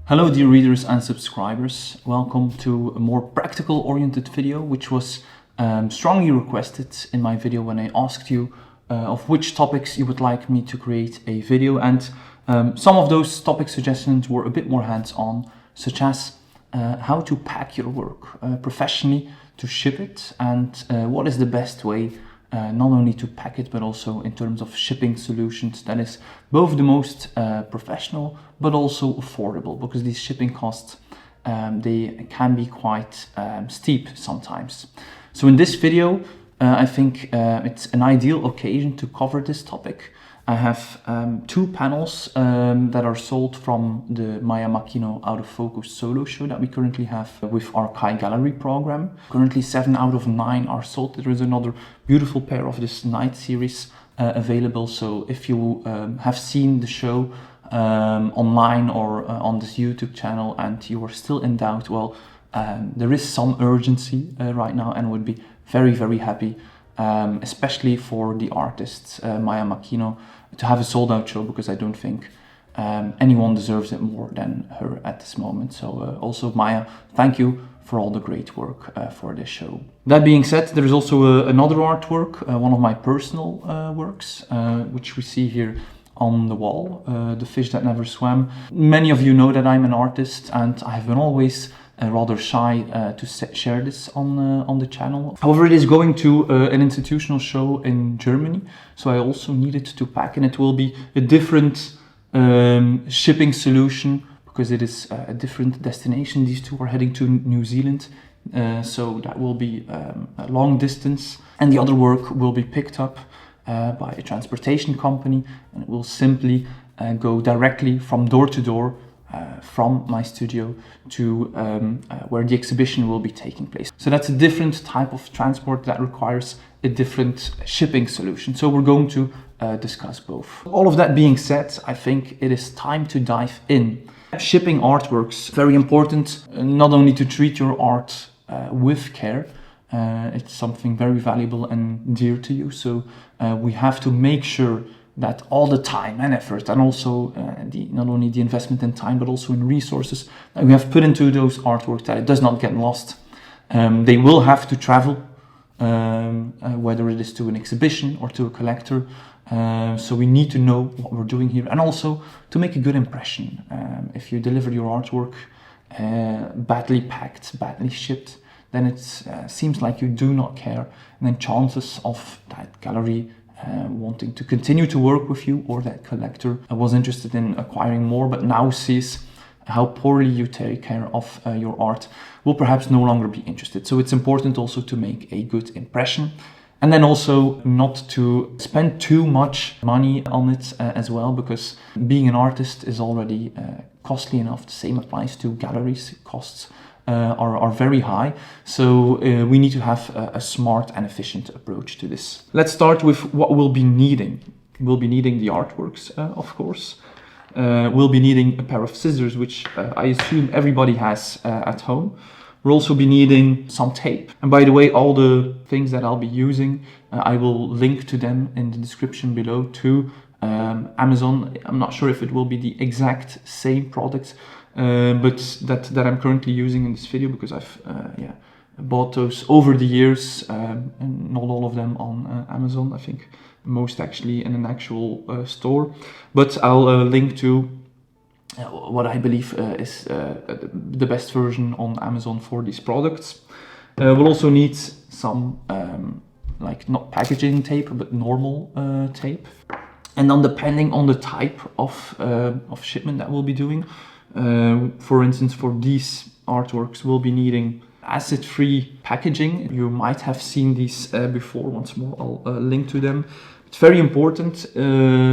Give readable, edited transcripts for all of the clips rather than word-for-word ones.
Hello dear readers and subscribers, welcome to a more practical oriented video which was strongly requested in my video when I asked you of which topics you would like me to create a video, and some of those topic suggestions were a bit more hands-on, such as how to pack your work professionally, to ship it, and what is the best way not only to pack it but also in terms of shipping solutions that is both the most professional but also affordable, because these shipping costs they can be quite steep sometimes. So in this video I think it's an ideal occasion to cover this topic. I have two panels that are sold from the Maya Makino Out of Focus solo show that we currently have with our CAI Gallery program. Currently 7 out of 9 are sold. There is another beautiful pair of this night series available. So if you have seen the show online or on this YouTube channel and you are still in doubt, well, there is some urgency right now, and would be very happy, especially for the artist Maya Makino, to have a sold out show, because I don't think anyone deserves it more than her at this moment. So also Maya, thank you for all the great work for this show. That being said, there is also another artwork, one of my personal works, which we see here on the wall, The Fish That Never Swam. Many of you know that I'm an artist, and I have been always rather shy to share this on the channel. However, it is going to an institutional show in Germany, so I also needed to pack, and it will be a different shipping solution because it is a different destination. These two are heading to New Zealand, so that will be a long distance, and the other work will be picked up by a transportation company, and it will simply go directly from door to door from my studio to where the exhibition will be taking place. So that's a different type of transport that requires a different shipping solution. So we're going to discuss both. All of that being said, I think it is time to dive in. Shipping artworks, very important, not only to treat your art with care, it's something very valuable and dear to you. So we have to make sure that all the time and effort, and also not only the investment in time but also in resources that we have put into those artworks, that it does not get lost. They will have to travel, whether it is to an exhibition or to a collector. So we need to know what we're doing here, and also to make a good impression. If you deliver your artwork badly packed, badly shipped, then it seems like you do not care, and then chances of that gallery wanting to continue to work with you, or that collector was interested in acquiring more but now sees how poorly you take care of your art, will perhaps no longer be interested. So it's important also to make a good impression, and then also not to spend too much money on it as well, because being an artist is already costly enough. The same applies to galleries. Costs are very high, so we need to have a smart and efficient approach to this. Let's start with what we'll be needing. We'll be needing the artworks, of course. We'll be needing a pair of scissors, which I assume everybody has at home. We'll also be needing some tape. And by the way, all the things that I'll be using, I will link to them in the description below to Amazon. I'm not sure if it will be the exact same product, but that I'm currently using in this video, because I've bought those over the years, and not all of them on Amazon. I think most actually in an actual store. But I'll link to what I believe is the best version on Amazon for these products. We'll also need some like not packaging tape but normal tape, and then depending on the type of shipment that we'll be doing. For instance, for these artworks, we'll be needing acid-free packaging. You might have seen these before. Once more, I'll link to them. It's very important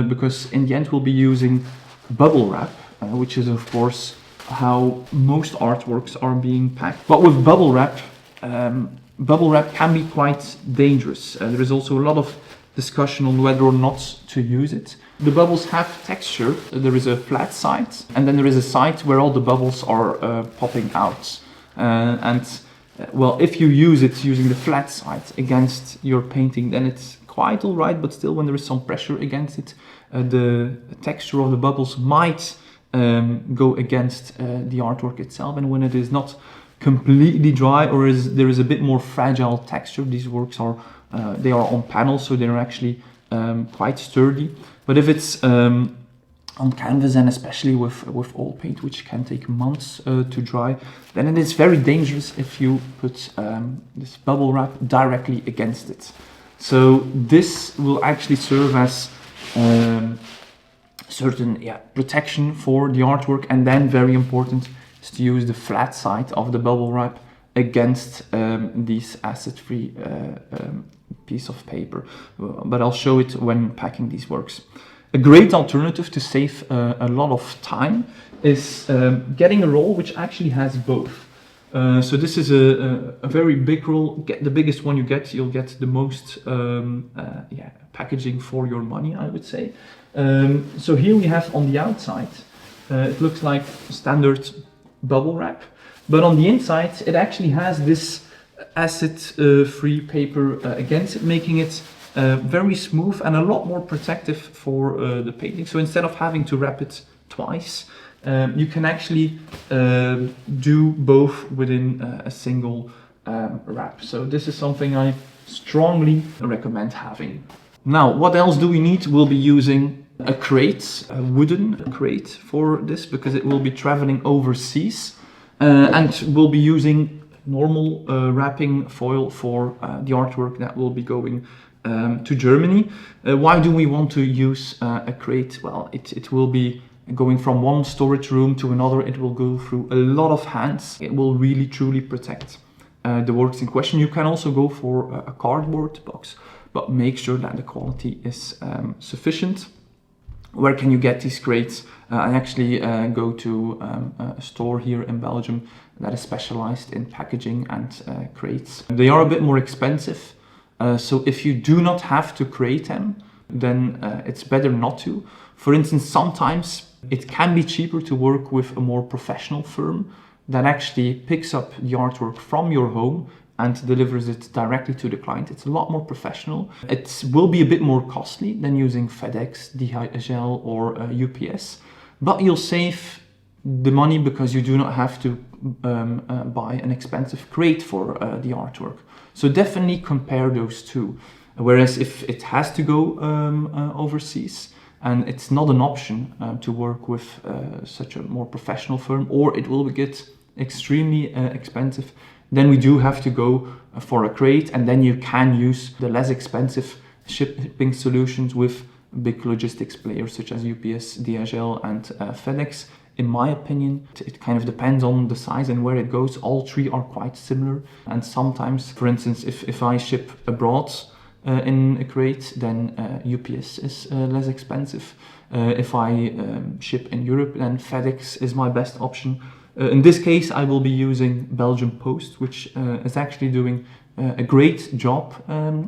because in the end we'll be using bubble wrap, which is of course how most artworks are being packed. But with bubble wrap can be quite dangerous. There is also a lot of discussion on whether or not to use it. The bubbles have texture. There is a flat side, and then there is a side where all the bubbles are popping out. Well, if you use it using the flat side against your painting, then it's quite all right, but still when there is some pressure against it, the texture of the bubbles might go against the artwork itself, and when it is not completely dry or there is a bit more fragile texture, these works are they are on panels, so they're actually quite sturdy. But if it's on canvas, and especially with oil paint, which can take months to dry, then it is very dangerous if you put this bubble wrap directly against it. So this will actually serve as certain protection for the artwork, and then very important is to use the flat side of the bubble wrap against these acid-free piece of paper. But I'll show it when packing these works. A great alternative to save a lot of time is getting a roll which actually has both. So this is a very big roll. Get the biggest one you get, you'll get the most packaging for your money, I would say. So here we have on the outside, it looks like standard bubble wrap, but on the inside it actually has this acid-free paper against it, making it very smooth and a lot more protective for the painting. So instead of having to wrap it twice, you can actually do both within a single wrap. So this is something I strongly recommend having. Now, what else do we need? We'll be using a crate, a wooden crate for this, because it will be traveling overseas, and we'll be using normal wrapping foil for the artwork that will be going to Germany. Why do we want to use a crate? Well, it will be going from one storage room to another. It will go through a lot of hands. It will really truly protect the works in question. You can also go for a cardboard box, but make sure that the quality is sufficient. Where can you get these crates? I actually go to a store here in Belgium that is specialized in packaging and crates. They are a bit more expensive. So if you do not have to crate them, then it's better not to. For instance, sometimes it can be cheaper to work with a more professional firm that actually picks up the artwork from your home and delivers it directly to the client. It's a lot more professional. It will be a bit more costly than using FedEx, DHL or UPS, but you'll save the money because you do not have to buy an expensive crate for the artwork. So definitely compare those two. Whereas if it has to go overseas and it's not an option to work with such a more professional firm, or it will get extremely expensive, then we do have to go for a crate, and then you can use the less expensive shipping solutions with big logistics players such as UPS, DHL and FedEx. In my opinion, it kind of depends on the size and where it goes. All three are quite similar, and sometimes, for instance, if I ship abroad in a crate, then UPS is less expensive. If I ship in Europe, then FedEx is my best option. In this case, I will be using Belgium Post, which is actually doing a great job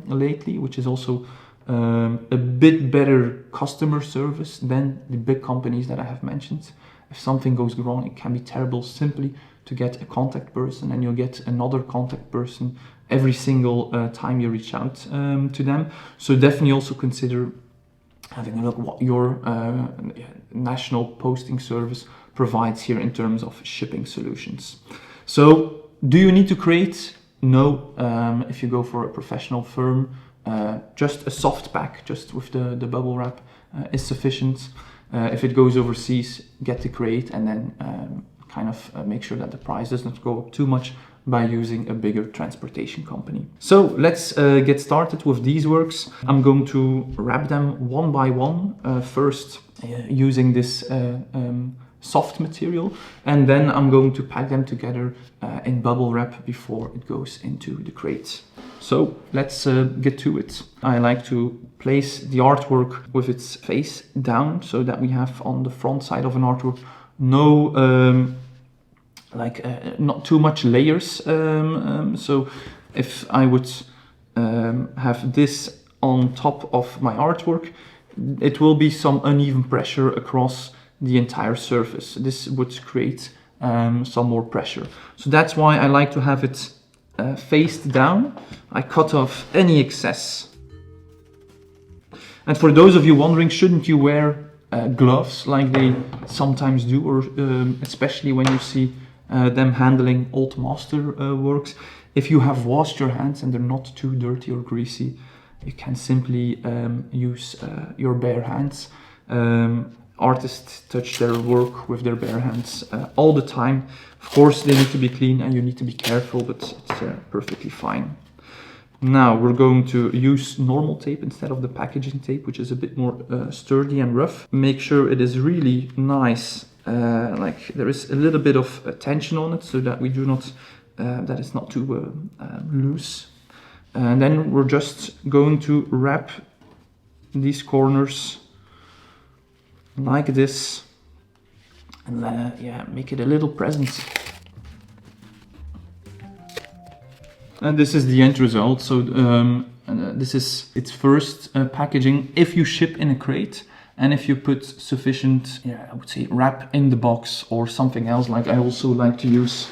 lately, which is also a bit better customer service than the big companies that I have mentioned. If something goes wrong, it can be terrible simply to get a contact person, and you'll get another contact person every single time you reach out to them. So definitely also consider having a look what your national posting service provides here in terms of shipping solutions. So do you need to crate? No. If you go for a professional firm, just a soft pack, just with the bubble wrap is sufficient. If it goes overseas, get the crate, and then kind of make sure that the price does not go up too much by using a bigger transportation company. So let's get started with these works. I'm going to wrap them one by one, first using this soft material, and then I'm going to pack them together in bubble wrap before it goes into the crate. So let's get to it. I like to place the artwork with its face down so that we have on the front side of an artwork no not too much layers. So if I would have this on top of my artwork, it will be some uneven pressure across the entire surface. This would create some more pressure. So that's why I like to have it faced down. I cut off any excess. And for those of you wondering, shouldn't you wear gloves like they sometimes do, or especially when you see them handling old master works. If you have washed your hands and they're not too dirty or greasy, you can simply use your bare hands. Artists touch their work with their bare hands all the time. Of course, they need to be clean and you need to be careful, but it's perfectly fine. Now we're going to use normal tape instead of the packaging tape, which is a bit more sturdy and rough. Make sure it is really nice, like there is a little bit of tension on it, so that we do not, that it's not too loose. And then we're just going to wrap these corners like this, and yeah, make it a little present. And this is the end result. So this is its first packaging. If you ship in a crate, and if you put sufficient, I would say, wrap in the box or something else, like I also like to use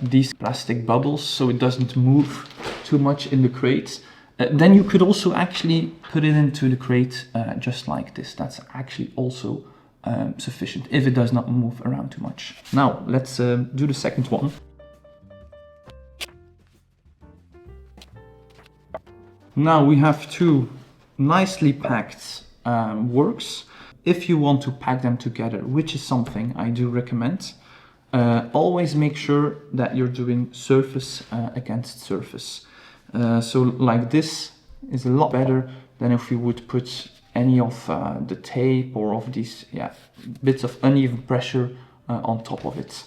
these plastic bubbles so it doesn't move too much in the crate. Then you could also actually put it into the crate just like this. That's actually also sufficient if it does not move around too much. Now let's do the second one. Now we have two nicely packed works. If you want to pack them together, which is something I do recommend, always make sure that you're doing surface against surface. So like this is a lot better than if you would put any of the tape or of these bits of uneven pressure on top of it.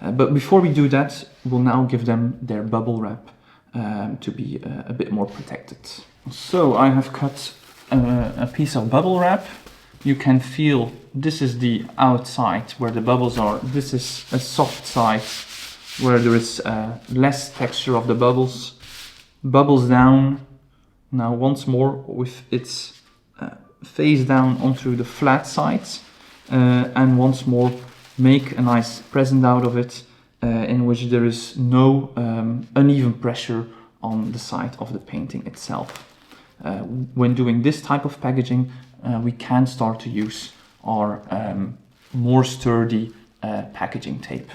But before we do that, we'll now give them their bubble wrap to be a bit more protected. So I have cut a piece of bubble wrap. You can feel this is the outside where the bubbles are. This is a soft side where there is less texture of the bubbles. Bubbles down. Now once more with its face down onto the flat sides, and once more make a nice present out of it in which there is no uneven pressure on the side of the painting itself. When doing this type of packaging, we can start to use our more sturdy packaging tape.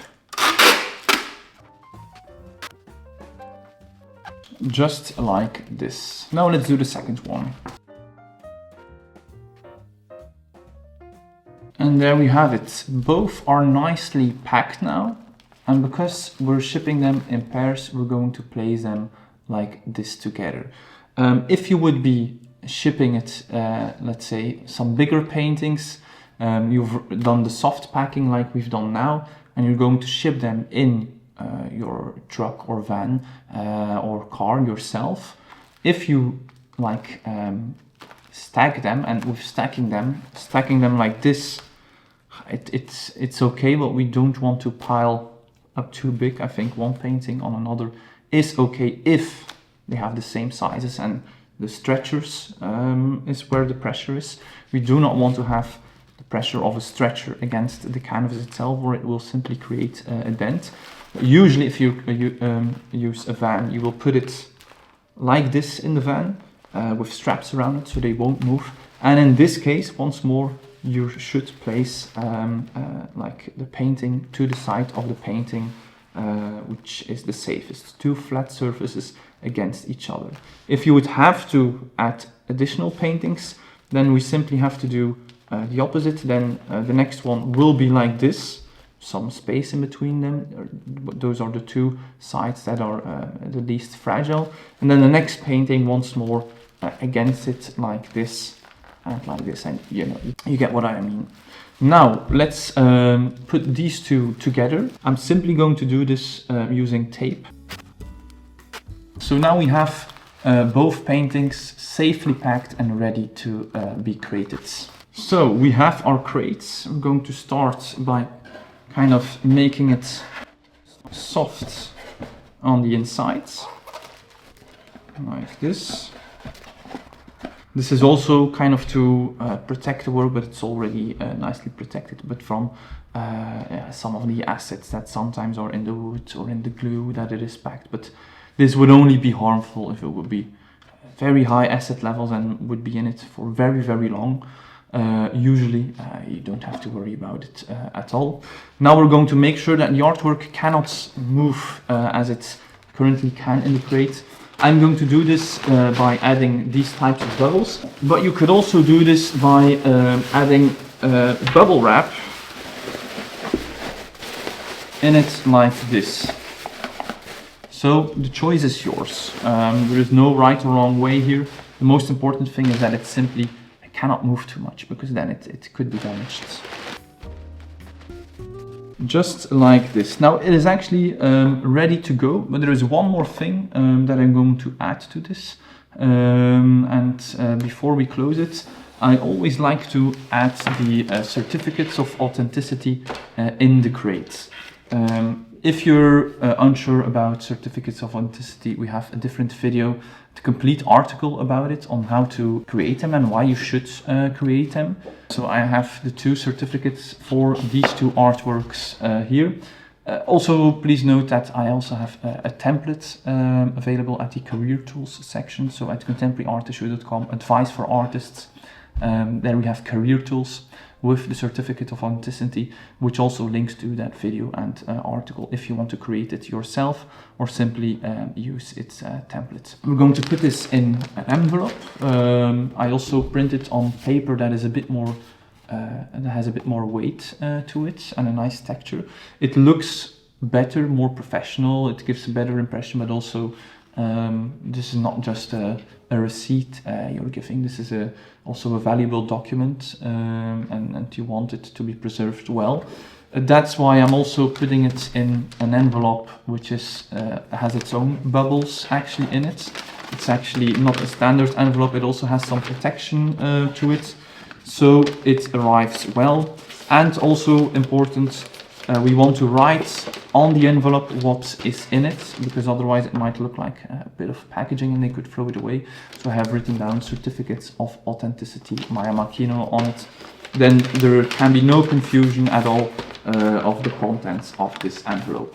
Just like this. Now let's do the second one. And there we have it. Both are nicely packed now. And because we're shipping them in pairs, we're going to place them like this together. If you would be shipping it, let's say some bigger paintings, you've done the soft packing like we've done now, and you're going to ship them in your truck or van or car yourself. If you like stack them, and with stacking them like this, it's okay, but we don't want to pile up too big. I think one painting on another is okay if they have the same sizes and the stretchers is where the pressure is. We do not want to have the pressure of a stretcher against the canvas itself, or it will simply create a dent. Usually if you use a van, you will put it like this in the van with straps around it so they won't move. And in this case, once more, you should place like the painting to the side of the painting, which is the safest. Two flat surfaces against each other. If you would have to add additional paintings, then we simply have to do the opposite. Then the next one will be like this, some space in between them. Those are the two sides that are the least fragile. And then the next painting once more against it like this and like this, and you know, you get what I mean. Now let's put these two together. I'm simply going to do this using tape. So now we have both paintings safely packed and ready to be created. So we have our crates. I'm going to start by kind of making it soft on the insides, like this. This is also kind of to protect the work, but it's already nicely protected, but from some of the acids that sometimes are in the wood or in the glue that it is packed. But this would only be harmful if it would be very high acid levels and would be in it for very, very long. Usually you don't have to worry about it at all. Now we're going to make sure that the artwork cannot move as it currently can in the crate. I'm going to do this by adding these types of bubbles, but you could also do this by adding bubble wrap in it like this. So the choice is yours. There is no right or wrong way here. The most important thing is that it simply cannot move too much, because then it could be damaged. Just like this. Now it is actually ready to go, but there is one more thing that I'm going to add to this. Before we close it, I always like to add the certificates of authenticity in the crate. If you're unsure about certificates of authenticity, we have a different video, the complete article about it, on how to create them and why you should create them. So I have the two certificates for these two artworks here. Also, please note that I also have a template available at the career tools section. So at contemporaryartissue.com, advice for artists. There we have career tools with the certificate of authenticity, which also links to that video and article if you want to create it yourself or simply use its template. We're going to put this in an envelope. I also print it on paper that is a bit more that has a bit more weight to it and a nice texture. It looks better, more professional. It gives a better impression, but also this is not just a receipt you're giving. This is also a valuable document, and you want it to be preserved well. That's why I'm also putting it in an envelope which is has its own bubbles actually in it. It's actually not a standard envelope. It also has some protection to it, so it arrives well. And also important, we want to write on the envelope what is in it, because otherwise it might look like a bit of packaging and they could throw it away. So I have written down certificates of authenticity, Maya Makino, on it. Then there can be no confusion at all of the contents of this envelope.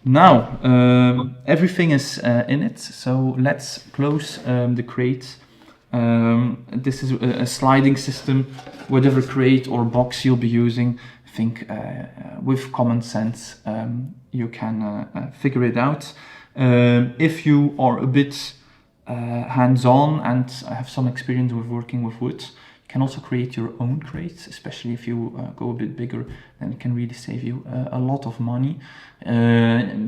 Now everything is in it, so let's close the crate. This is a sliding system. Whatever crate or box you'll be using, I think with common sense you can figure it out. If you are a bit hands-on and have some experience with working with wood, you can also create your own crates, especially if you go a bit bigger, then it can really save you a lot of money.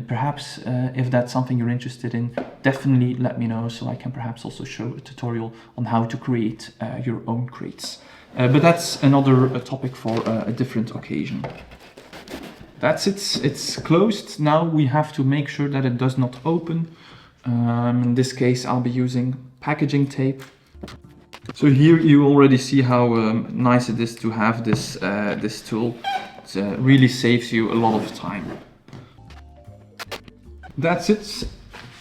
Perhaps if that's something you're interested in, definitely let me know, so I can perhaps also show a tutorial on how to create your own crates. But that's another topic for a different occasion. That's it, it's closed. Now we have to make sure that it does not open. In this case I'll be using packaging tape. So here you already see how nice it is to have this, this tool. It really saves you a lot of time. That's it.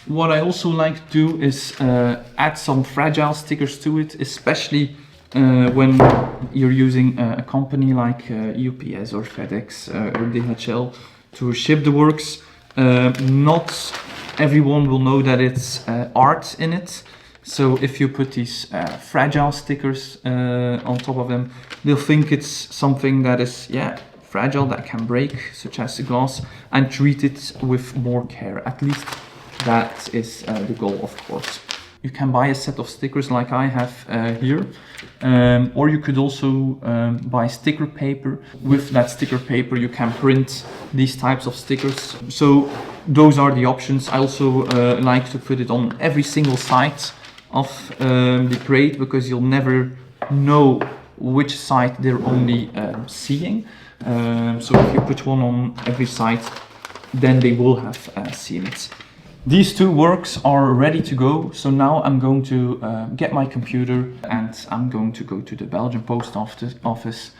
What I also like to do is add some fragile stickers to it, especially when you're using a company like UPS or FedEx or DHL to ship the works. Not everyone will know that it's art in it. So if you put these fragile stickers on top of them, they'll think it's something that is, yeah, fragile, that can break, such as the glass, and treat it with more care. At least that is the goal, of course. You can buy a set of stickers like I have here, or you could also buy sticker paper. With that sticker paper you can print these types of stickers. So those are the options. I also like to put it on every single side of the crate, because you'll never know which side they're only seeing. So if you put one on every side, then they will have seen it. These two works are ready to go, so now I'm going to get my computer and I'm going to go to the Belgian post office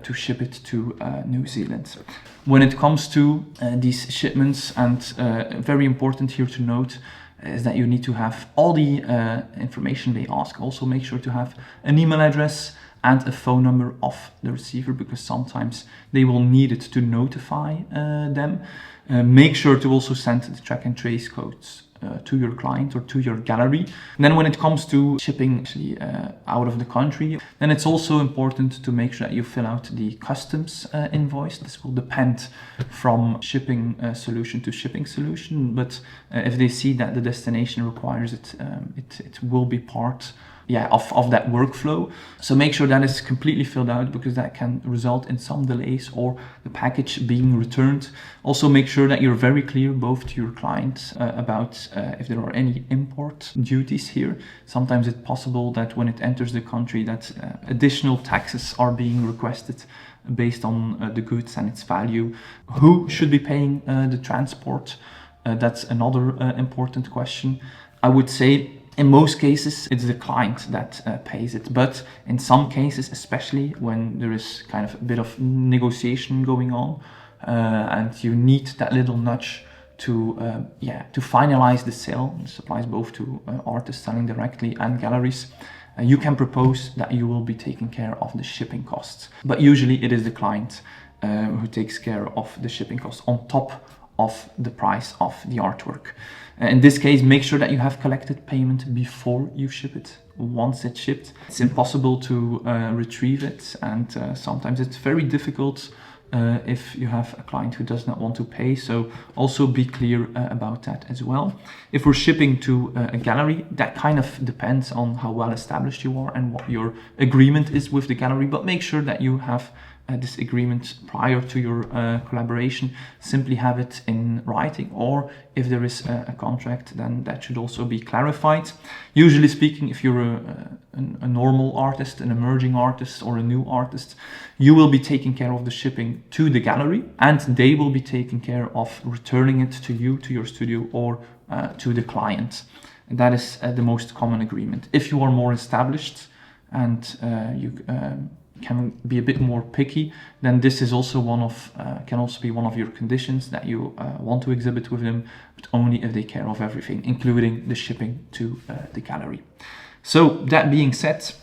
to ship it to New Zealand. When it comes to these shipments, and very important here to note, is that you need to have all the information they ask. Also make sure to have an email address and a phone number of the receiver, because sometimes they will need it to notify them. Make sure to also send the track and trace codes to your client or to your gallery. And then when it comes to shipping actually out of the country, then it's also important to make sure that you fill out the customs invoice. This will depend from shipping solution to shipping solution, but if they see that the destination requires it, it will be part of that workflow. So make sure that is completely filled out, because that can result in some delays or the package being returned. Also make sure that you're very clear both to your clients about if there are any import duties here. Sometimes it's possible that when it enters the country that additional taxes are being requested based on the goods and its value. Who should be paying the transport? That's another important question. I would say in most cases, it's the client that pays it, but in some cases, especially when there is kind of a bit of negotiation going on, and you need that little nudge to finalize the sale. This applies both to artists selling directly and galleries. You can propose that you will be taking care of the shipping costs, but usually it is the client who takes care of the shipping costs on top of the price of the artwork. In this case, make sure that you have collected payment before you ship it. Once it's shipped, it's impossible to retrieve it, and sometimes it's very difficult if you have a client who does not want to pay. So also be clear about that as well. If we're shipping to a gallery, that kind of depends on how well established you are and what your agreement is with the gallery, but make sure that you have this agreement prior to your collaboration. Simply have it in writing, or if there is a contract, then that should also be clarified. Usually speaking, if you're a normal artist, an emerging artist, or a new artist, you will be taking care of the shipping to the gallery, and they will be taking care of returning it to you, to your studio, or to the client. And that is the most common agreement. If you are more established and you can be a bit more picky, then this is also can also be one of your conditions, that you want to exhibit with them, but only if they care of everything, including the shipping to the gallery. So that being said,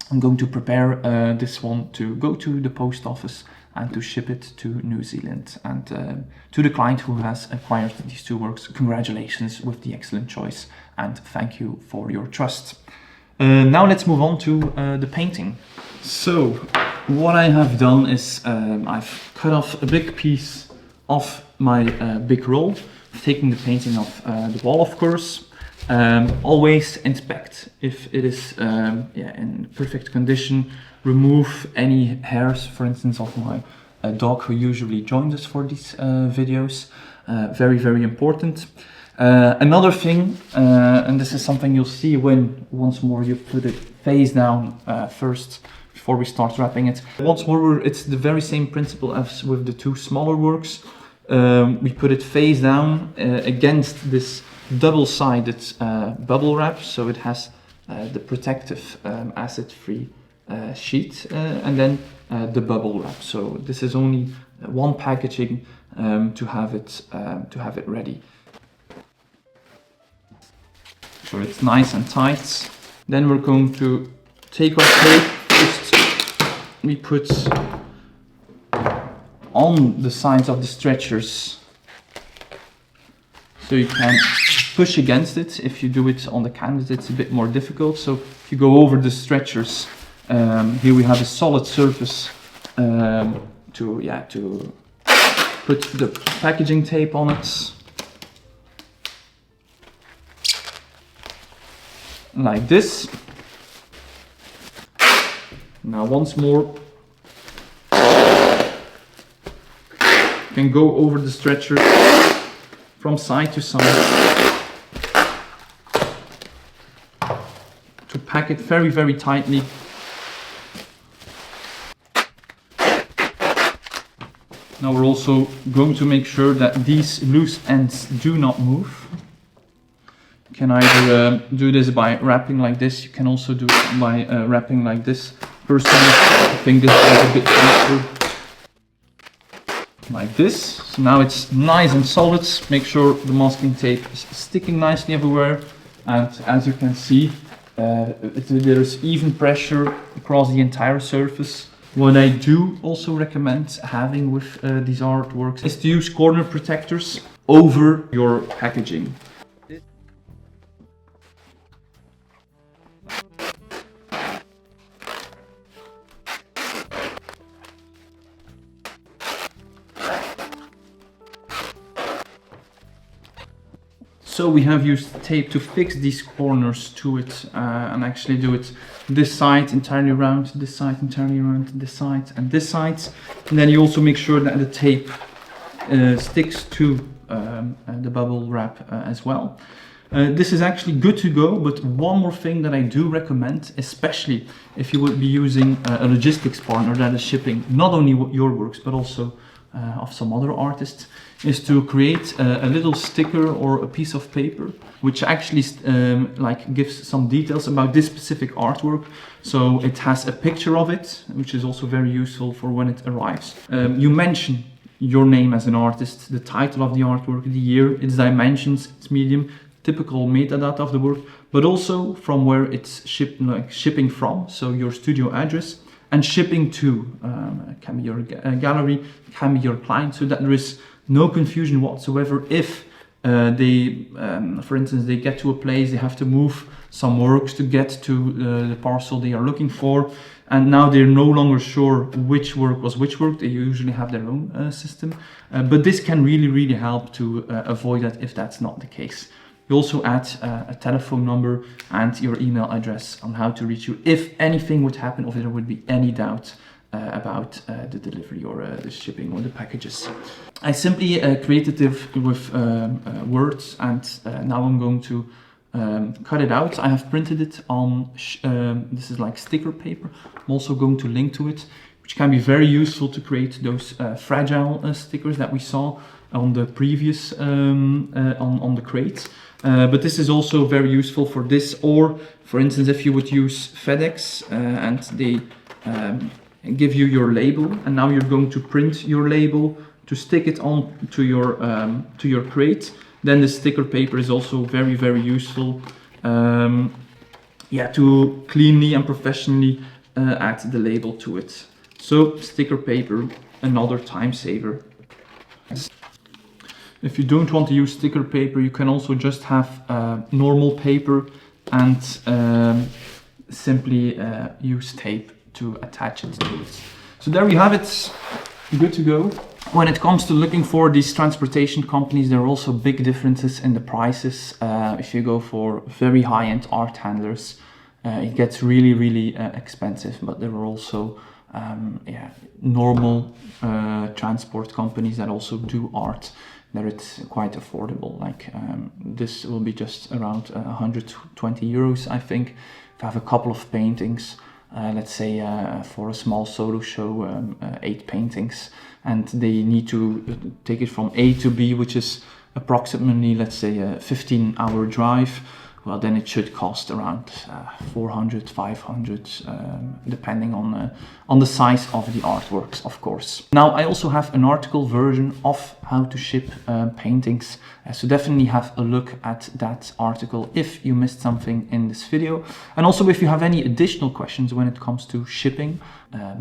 I'm going to prepare this one to go to the post office and to ship it to New Zealand. And to the client who has acquired these two works, congratulations with the excellent choice, and thank you for your trust. Now let's move on to the painting. So what I have done is I've cut off a big piece of my big roll, taking the painting off the wall, of course. Always inspect if it is in perfect condition. Remove any hairs, for instance, of my dog who usually joins us for these videos. Very, very important. Another thing, and this is something you'll see when once more you put it face down first before we start wrapping it. Once more, it's the very same principle as with the two smaller works. We put it face down against this double-sided bubble wrap, so it has the protective acid-free sheet, and then the bubble wrap. So this is only one packaging to have it ready. So it's nice and tight. Then we're going to take our tape. We put on the sides of the stretchers, so you can push against it. If you do it on the canvas, it's a bit more difficult. So if you go over the stretchers, here we have a solid surface to put the packaging tape on it. Like this. Now once more, you can go over the stretcher from side to side to pack it very, very tightly. Now we're also going to make sure that these loose ends do not move. You can either do this by wrapping like this, you can also do it by wrapping like this. Personally, I think this is a bit faster. Like this. So now it's nice and solid. Make sure the masking tape is sticking nicely everywhere. And as you can see, there's even pressure across the entire surface. What I do also recommend having with these artworks is to use corner protectors over your packaging. This So we have used tape to fix these corners to it and actually do it this side entirely around, this side entirely around, this side and this side. And then you also make sure that the tape sticks to the bubble wrap as well. This is actually good to go, but one more thing that I do recommend, especially if you would be using a logistics partner that is shipping not only your works but also of some other artists, is to create a little sticker or a piece of paper which actually like gives some details about this specific artwork. So it has a picture of it, which is also very useful for when it arrives. You mention your name as an artist, the title of the artwork, the year, its dimensions, its medium, typical metadata of the work, but also from where it's shipping from, so your studio address, and shipping to, can be your gallery, can be your client, so that there is no confusion whatsoever if they, for instance, they get to a place, they have to move some works to get to the parcel they are looking for, and now they're no longer sure which work was which work. They usually have their own system, but this can really help to avoid that if that's not the case. You also add a telephone number and your email address on how to reach you if anything would happen, or if there would be any doubt about the delivery or the shipping or the packages. I simply created it with words, and now I'm going to cut it out. I have printed it on, this is like sticker paper. I'm also going to link to it, which can be very useful to create those fragile stickers that we saw on the previous, on the crate. But this is also very useful for this, or for instance, if you would use FedEx and they give you your label, and now you're going to print your label to stick it on to your crate, then the sticker paper is also very useful, yeah, to cleanly and professionally add the label to it. So sticker paper, another time saver. If you don't want to use sticker paper, you can also just have normal paper and simply use tape to attach it to it. So there you have it, good to go. When it comes to looking for these transportation companies, there are also big differences in the prices. If you go for very high-end art handlers, it gets really expensive, but there are also yeah, normal transport companies that also do art. There it's quite affordable, like this will be just around 120 euros, I think. If I have a couple of paintings, let's say for a small solo show, 8 paintings, and they need to take it from A to B, which is approximately, let's say, a 15-hour drive, well, then it should cost around 400, 500, depending on the size of the artworks, of course. Now, I also have an article version of how to ship paintings, so definitely have a look at that article if you missed something in this video. And also, if you have any additional questions when it comes to shipping,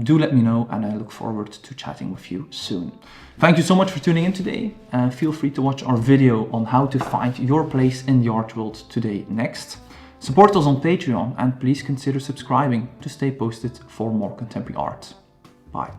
do let me know, and I look forward to chatting with you soon. Thank you so much for tuning in today. Feel free to watch our video on how to find your place in the art world today next. Support us on Patreon, and please consider subscribing to stay posted for more contemporary art. Bye.